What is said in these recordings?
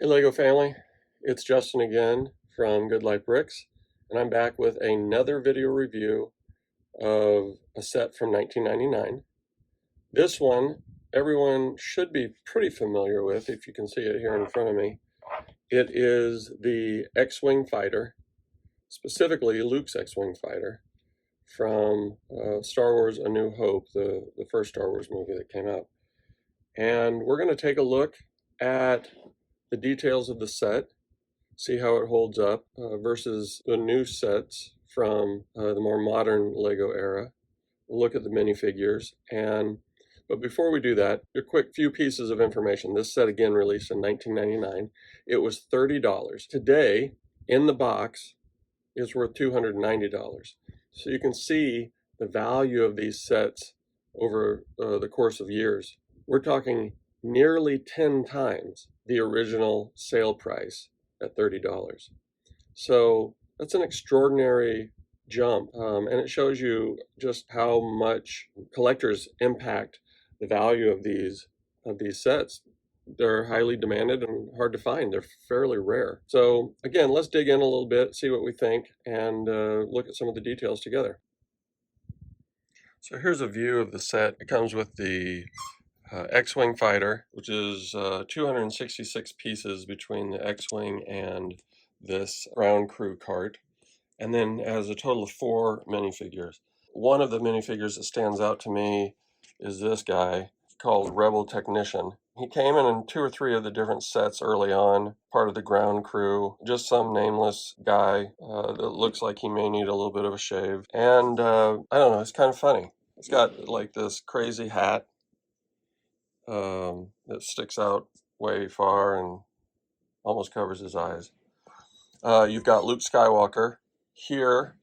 Hey LEGO family, it's Justin again from Good Life Bricks, and I'm back with another video review of a set from 1999. This one, everyone should be pretty familiar with if you can see it here in front of me. It is the X-Wing fighter, specifically Luke's X-Wing fighter from Star Wars A New Hope, the first Star Wars movie that came out. And we're going to take a look at the details of the set, see how it holds up versus the new sets from the more modern Lego era. We'll look at the minifigures, but before we do that, a quick few pieces of information. This set again released in 1999. It was $30. Today, in the box, is worth $290. So you can see the value of these sets over the course of years. We're talking nearly 10 times the original sale price at $30. So that's an extraordinary jump, and it shows you just how much collectors impact the value of these sets. They're highly demanded and hard to find. They're fairly rare. So again, let's dig in a little bit, see what we think, and look at some of the details together. So here's a view of the set. It comes with the X-Wing fighter, which is 266 pieces between the X-Wing and this ground crew cart, and then has a total of 4 minifigures. One of the minifigures that stands out to me is this guy called Rebel Technician. He came in 2 or 3 of the different sets early on, part of the ground crew, just some nameless guy that looks like he may need a little bit of a shave. And I don't know, it's kind of funny. He's got like this crazy hat that sticks out way far and almost covers his eyes. You've got Luke Skywalker here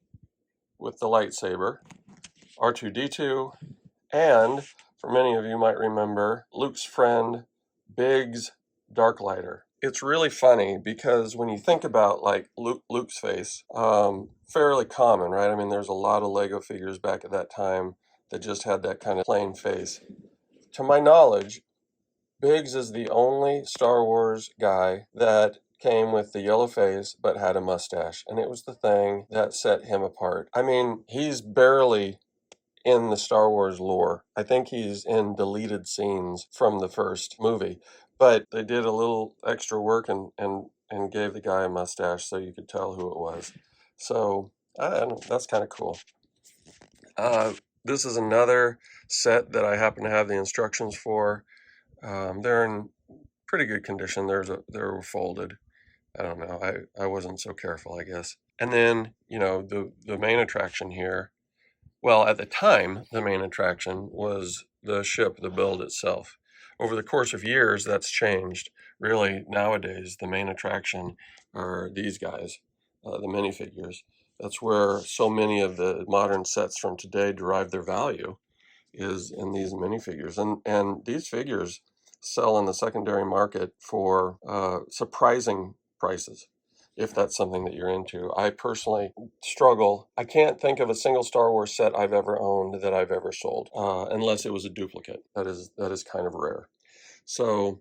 with the lightsaber, R2-D2, and for many of you might remember, Luke's friend Biggs Darklighter. It's really funny because when you think about like Luke's face, fairly common, right? I mean, there's a lot of Lego figures back at that time that just had that kind of plain face. To my knowledge, Biggs is the only Star Wars guy that came with the yellow face but had a mustache, and it was the thing that set him apart. I mean, he's barely in the Star Wars lore. I think he's in deleted scenes from the first movie, but they did a little extra work and gave the guy a mustache so you could tell who it was. So that's kind of cool. This is another set that I happen to have the instructions for. They're in pretty good condition. They were folded. I don't know. I wasn't so careful, I guess. And then, you know, the main attraction here, well, at the time, the main attraction was the ship, the build itself. Over the course of years, that's changed. Really, nowadays, the main attraction are these guys, the minifigures. That's where so many of the modern sets from today derive their value, is in these minifigures. And these figures sell in the secondary market for surprising prices, if that's something that you're into. I personally struggle. I can't think of a single Star Wars set I've ever owned that I've ever sold, unless it was a duplicate. That is kind of rare. So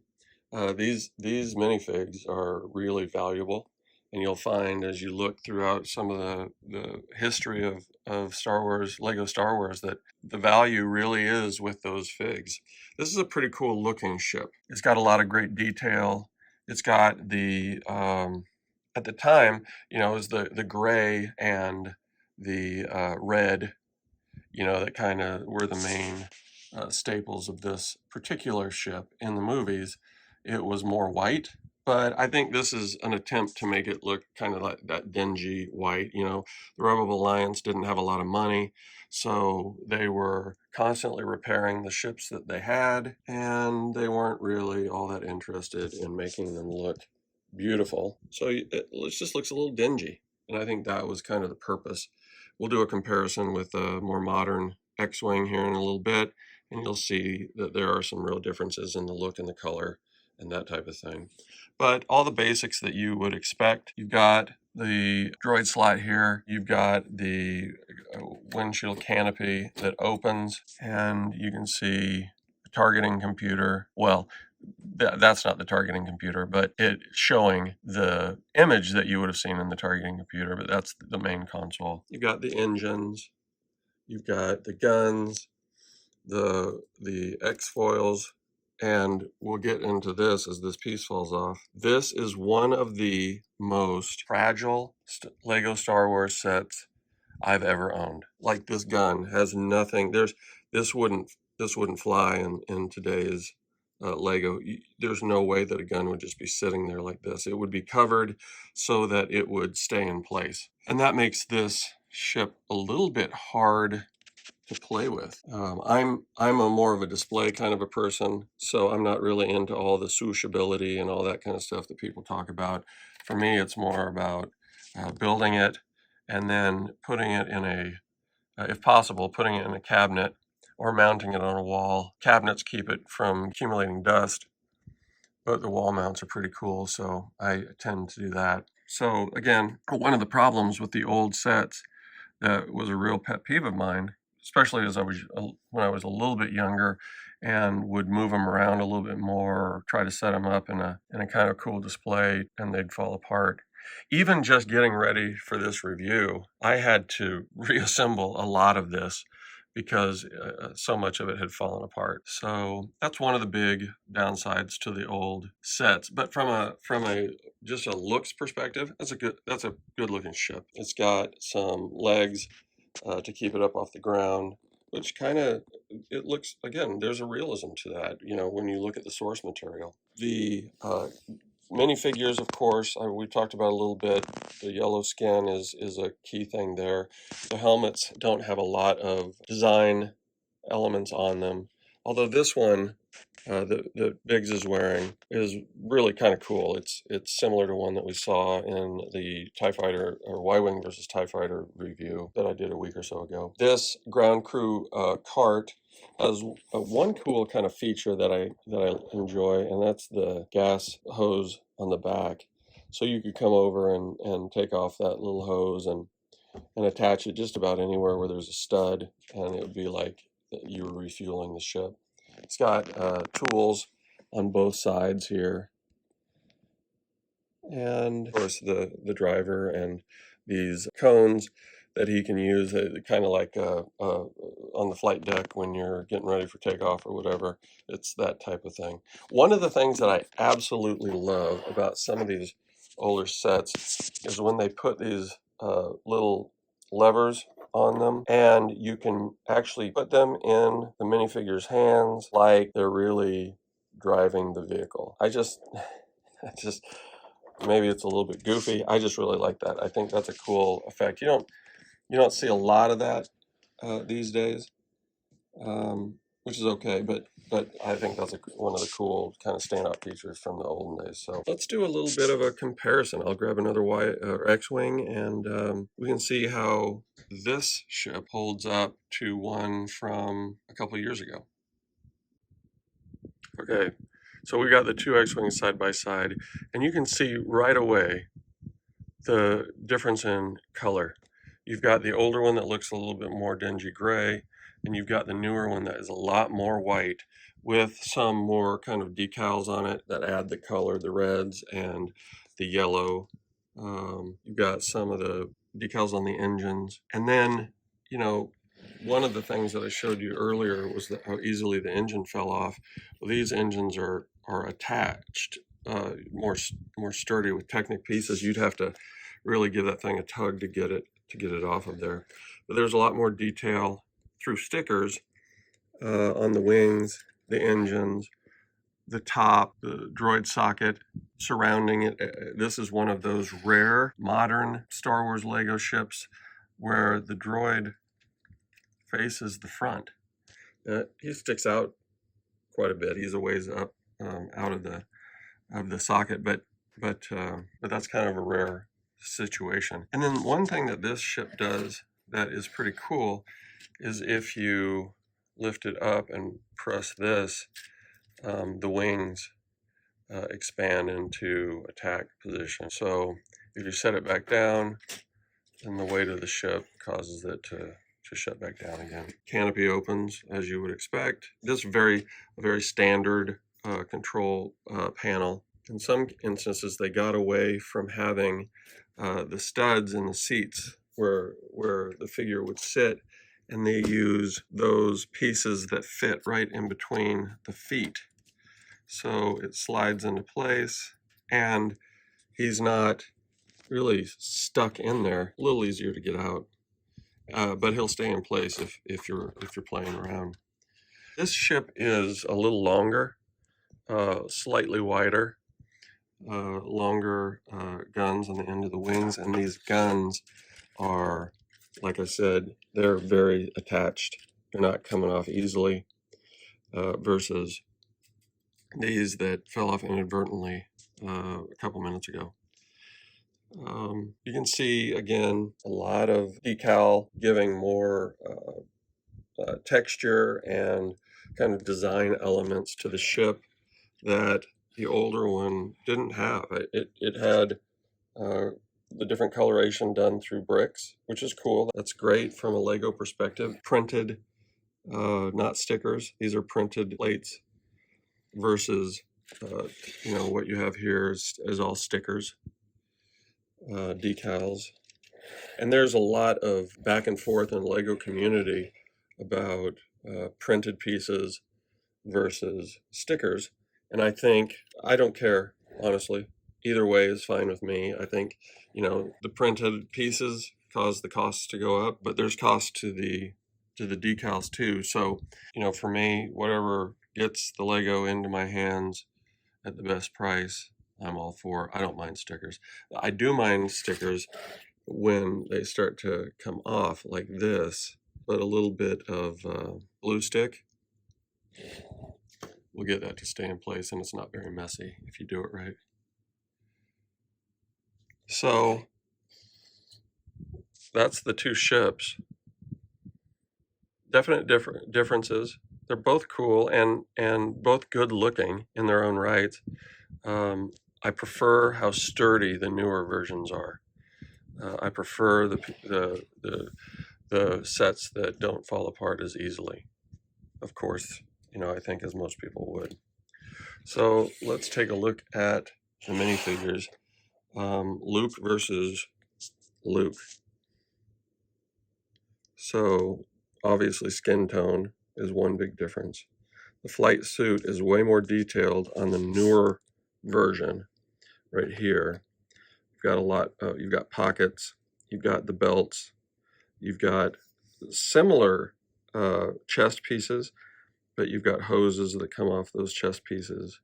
these minifigs are really valuable. And you'll find as you look throughout some of the history of Star Wars, Lego Star Wars, that the value really is with those figs. This is a pretty cool looking ship. It's got a lot of great detail. It's got the, at the time, you know, it was the gray and the red, you know, that kind of were the main staples of this particular ship. In the movies, it was more white. But I think this is an attempt to make it look kind of like that dingy white. You know, the Rebel Alliance didn't have a lot of money, so they were constantly repairing the ships that they had, and they weren't really all that interested in making them look beautiful. So it just looks a little dingy, and I think that was kind of the purpose. We'll do a comparison with a more modern X-Wing here in a little bit, and you'll see that there are some real differences in the look and the color and that type of thing. But all the basics that you would expect. You've got the droid slot here. You've got the windshield canopy that opens, and you can see the targeting computer. Well, that's not the targeting computer, but it's showing the image that you would have seen in the targeting computer, but that's the main console. You've got the engines, you've got the guns, the X foils, and we'll get into this as this piece falls off. This is one of the most fragile Lego Star Wars sets I've ever owned. Like, this gun has nothing. This wouldn't fly in today's Lego. There's no way that a gun would just be sitting there like this. It would be covered so that it would stay in place, and that makes this ship a little bit hard to play with. I'm a more of a display kind of a person, so I'm not really into all the swooshability and all that kind of stuff that people talk about. For me, it's more about building it and then putting it in a, if possible, putting it in a cabinet or mounting it on a wall. Cabinets keep it from accumulating dust, but the wall mounts are pretty cool, so I tend to do that. So again, one of the problems with the old sets that was a real pet peeve of mine, especially as when I was a little bit younger and would move them around a little bit more or try to set them up in a kind of cool display, and they'd fall apart. Even just getting ready for this review, I had to reassemble a lot of this because so much of it had fallen apart. So that's one of the big downsides to the old sets. But from a just a looks perspective, that's a good looking ship. It's got some legs to keep it up off the ground, which kind of, it looks, again, there's a realism to that, when you look at the source material. The minifigures, of course, we talked about a little bit. The yellow skin is a key thing there. The helmets don't have a lot of design elements on them, although this one that Biggs is wearing is really kind of cool. It's similar to one that we saw in the TIE Fighter or Y-Wing versus TIE Fighter review that I did a week or so ago. This ground crew cart has one cool kind of feature that I enjoy, and that's the gas hose on the back. So you could come over and take off that little hose and attach it just about anywhere where there's a stud, and it would be like you were refueling the ship. It's got tools on both sides here, and of course the driver and these cones that he can use, kind of like on the flight deck when you're getting ready for takeoff or whatever. It's that type of thing. One of the things that I absolutely love about some of these older sets is when they put these little levers on them, and you can actually put them in the minifigure's hands like they're really driving the vehicle. I just maybe it's a little bit goofy. I just really like that. I think that's a cool effect. You don't see a lot of that these days, which is okay. But I think that's one of the cool kind of standout features from the olden days. So let's do a little bit of a comparison. I'll grab another X-wing, and we can see how this ship holds up to one from a couple of years ago. Okay, so we got the two X-wings side by side, and you can see right away the difference in color. You've got the older one that looks a little bit more dingy gray, and you've got the newer one that is a lot more white with some more kind of decals on it that add the color, the reds and the yellow. You've got some of the decals on the engines. And then, one of the things that I showed you earlier was how easily the engine fell off. Well, these engines are attached, more sturdy with Technic pieces. You'd have to really give that thing a tug to get it off of there. But there's a lot more detail through stickers on the wings, the engines, the top, the droid socket surrounding it. This is one of those rare modern Star Wars Lego ships where the droid faces the front. He sticks out quite a bit. He's a ways up out of the socket, but that's kind of a rare situation. And then one thing that this ship does that is pretty cool is if you lift it up and press this, the wings expand into attack position. So if you set it back down, then the weight of the ship causes it to shut back down again. Canopy opens as you would expect. This is a very standard control panel. In some instances, they got away from having the studs in the seats where the figure would sit, and they use those pieces that fit right in between the feet. So it slides into place, and he's not really stuck in there. A little easier to get out, but he'll stay in place if you're playing around. This ship is a little longer, slightly wider, longer guns on the end of the wings, and these guns are, like I said, they're very attached. They're not coming off easily, versus these that fell off inadvertently a couple minutes ago. You can see again a lot of decal giving more texture and kind of design elements to the ship that the older one didn't have. It had the different coloration done through bricks, which is cool. That's great from a Lego perspective. Printed, not stickers. These are printed plates versus what you have here is all stickers, decals. And there's a lot of back and forth in the Lego community about printed pieces versus stickers. And I don't care, honestly. Either way is fine with me. I think, the printed pieces cause the costs to go up, but there's cost to the decals too. So, for me, whatever gets the Lego into my hands at the best price, I'm all for. I don't mind stickers. I do mind stickers when they start to come off like this, but a little bit of glue stick will get that to stay in place, and it's not very messy if you do it right. So that's the two ships. Definite differences. They're both cool and both good looking in their own right. I prefer how sturdy the newer versions are. I prefer the sets that don't fall apart as easily. Of course, I think as most people would. So let's take a look at the minifigures. Luke versus Luke. So obviously skin tone is one big difference. The flight suit is way more detailed on the newer version right here. You've got a lot, you've got pockets, you've got the belts, you've got similar chest pieces, but you've got hoses that come off those chest pieces.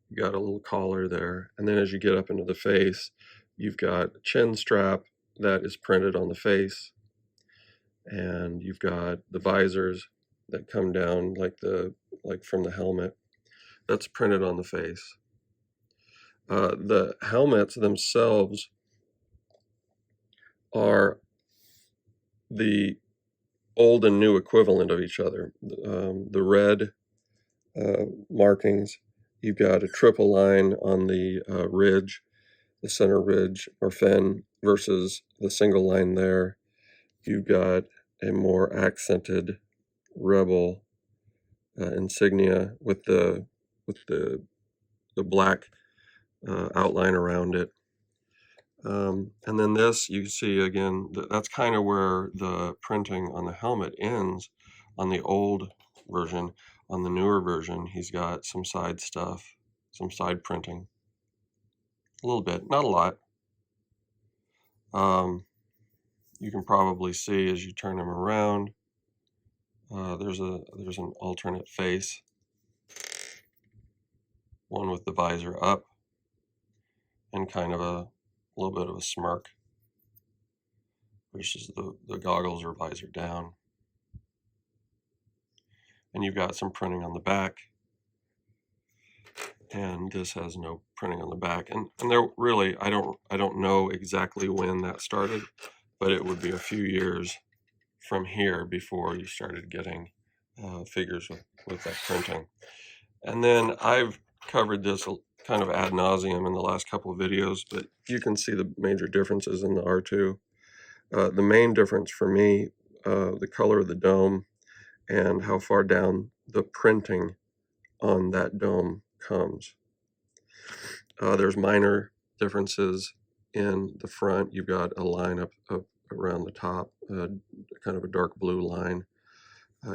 You got a little collar there, and then as you get up into the face, you've got a chin strap that is printed on the face, and you've got the visors that come down like from the helmet. That's printed on the face. The helmets themselves are the old and new equivalent of each other. The red markings, you've got a triple line on the ridge, the center ridge or fin, versus the single line there. You've got a more accented rebel insignia with the black outline around it. And then this, you see again, that's kind of where the printing on the helmet ends on the old version. On the newer version, he's got some side stuff, some side printing. A little bit, not a lot. You can probably see as you turn him around, there's an alternate face, one with the visor up and kind of a little bit of a smirk, versus the goggles or visor down. And you've got some printing on the back, and this has no printing on the back. And there really, I don't know exactly when that started, but it would be a few years from here before you started getting figures with that printing. And then I've covered this kind of ad nauseum in the last couple of videos, but you can see the major differences in the R2. The main difference for me, the color of the dome and how far down the printing on that dome comes. There's minor differences in the front. You've got a line up around the top, kind of a dark blue line.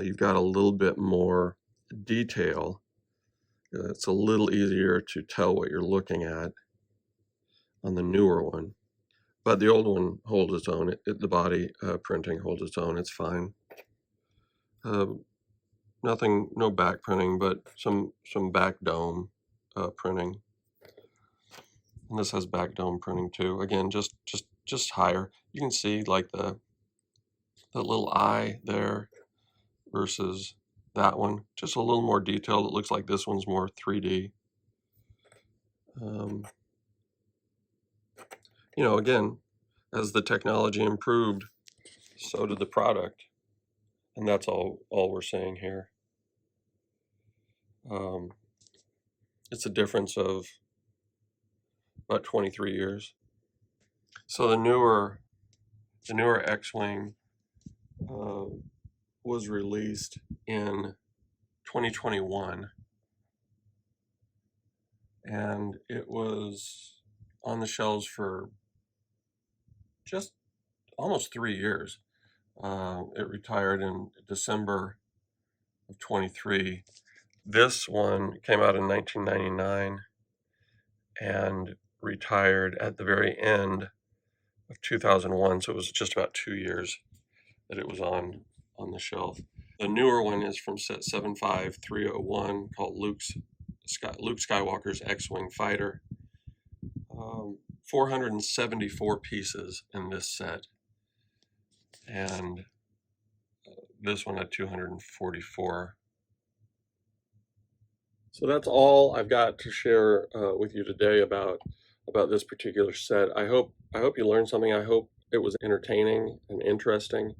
You've got a little bit more detail. It's a little easier to tell what you're looking at on the newer one, but the old one holds its own. The body printing holds its own. It's fine. Nothing, no back printing, but some back dome printing. And this has back dome printing too. Again, just higher. You can see like the little eye there versus that one. Just a little more detailed. It looks like this one's more 3D. You know, again, as the technology improved, so did the product. And that's all we're saying here. It's a difference of about 23 years. So the newer X-Wing was released in 2021, and it was on the shelves for just almost 3 years. It retired in December of 23. This one came out in 1999 and retired at the very end of 2001, so it was just about 2 years that it was on the shelf. The newer one is from set 75301 called Luke Skywalker's X-Wing Fighter. 474 pieces in this set, and this one had 244. So that's all I've got to share with you today about this particular set. I hope you learned something. I hope it was entertaining and interesting.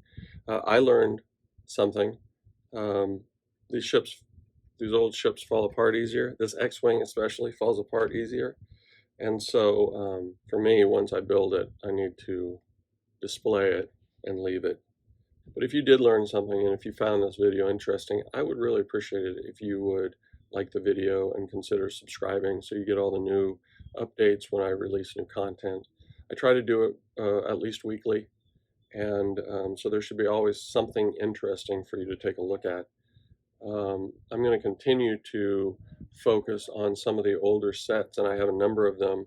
I learned something. These old ships fall apart easier. This X-Wing especially falls apart easier. And so for me, once I build it, I need to display it and leave it. But if you did learn something and if you found this video interesting, I would really appreciate it if you would like the video and consider subscribing so you get all the new updates when I release new content. I try to do it at least weekly, and so there should be always something interesting for you to take a look at. I'm going to continue to focus on some of the older sets, and I have a number of them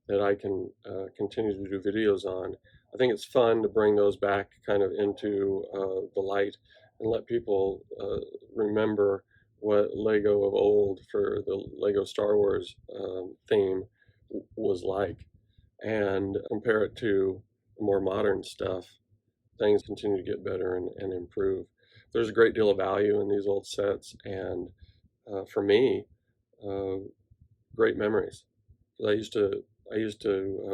that I can continue to do videos on. I think it's fun to bring those back kind of into the light and let people remember what Lego of old for the Lego Star Wars theme was like, and compare it to more modern stuff. Things continue to get better and improve. There's a great deal of value in these old sets, and for me, great memories. I used to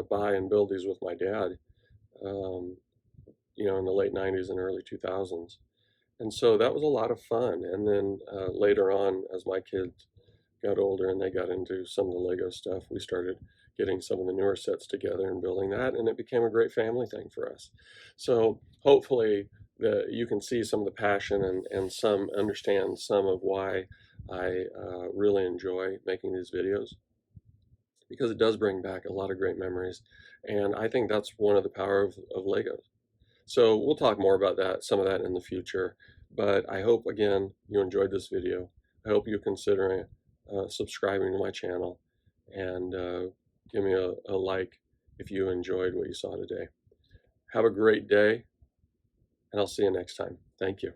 buy and build these with my dad, you know, in the late 90s and early 2000s. And so that was a lot of fun. And then later on, as my kids got older and they got into some of the Lego stuff, we started getting some of the newer sets together and building that, and it became a great family thing for us. So hopefully you can see some of the passion and some understand some of why I really enjoy making these videos, because it does bring back a lot of great memories. And I think that's one of the power of Legos. So we'll talk more about that, some of that in the future. But I hope, again, you enjoyed this video. I hope you consider subscribing to my channel, and give me a like if you enjoyed what you saw today. Have a great day, and I'll see you next time. Thank you.